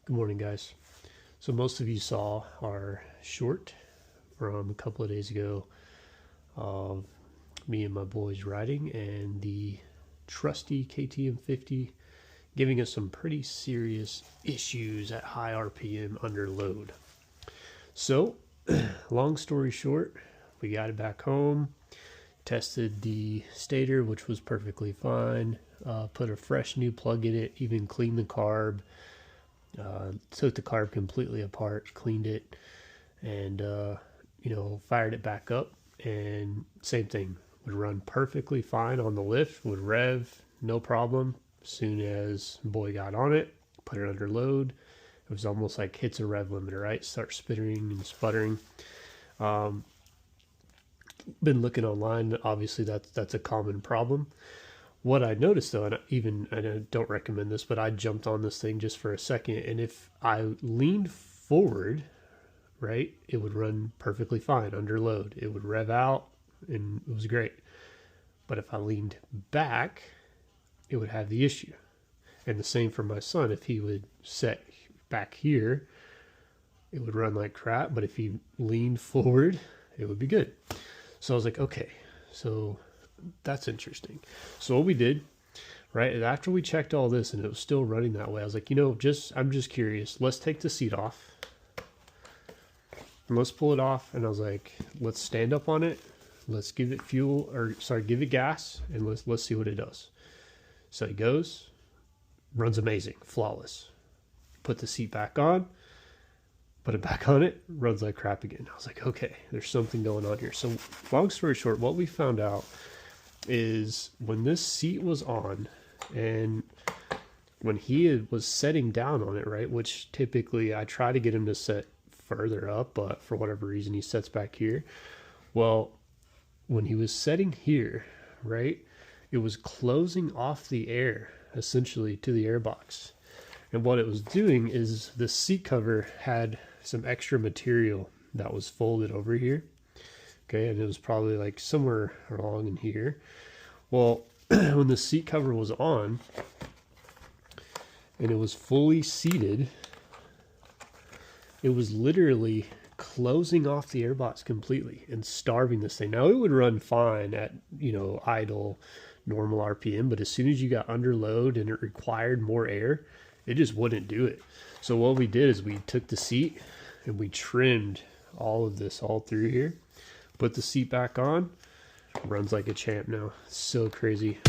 Good morning, guys. So most of you saw our short from a couple of days ago of me and my boys riding and the trusty KTM 50 giving us some pretty serious issues at high RPM under load. So long story short, we got it back home, tested the stator, which was perfectly fine, put a fresh new plug in it, even cleaned the carb. Took the carb completely apart, cleaned it, and fired it back up, and same thing, would run perfectly fine on the lift, would rev no problem. As soon as boy got on it, put it under load, it was almost like hits a rev limiter, right? Start spitting and sputtering. Been looking online, obviously that's a common problem. What I noticed though, and I don't recommend this, but I jumped on this thing just for a second, and if I leaned forward, right, it would run perfectly fine under load. It would rev out, and it was great. But if I leaned back, it would have the issue. And the same for my son. If he would set back here, it would run like crap. But if he leaned forward, it would be good. So I was like, okay, so that's interesting. So what we did, right, after we checked all this and it was still running that way, I was like, I'm just curious. Let's take the seat off and let's pull it off. And I was like, let's stand up on it. Let's give it give it gas, and let's see what it does. So it goes, runs amazing, flawless. Put the seat back on, put it back on it, runs like crap again. I was like, okay, there's something going on here. So long story short, what we found out is when this seat was on and when he was setting down on it, right, which typically I try to get him to set further up, but for whatever reason he sets back here. Well, when he was setting here, right, it was closing off the air essentially to the airbox. And what it was doing is the seat cover had some extra material that was folded over here. Okay, and it was probably like somewhere along in here. Well, when the seat cover was on and it was fully seated, it was literally closing off the airbox completely and starving this thing. Now it would run fine at, idle, normal RPM, but as soon as you got under load and it required more air, it just wouldn't do it. So what we did is we took the seat and we trimmed all of this all through here, put the seat back on, runs like a champ now. So crazy.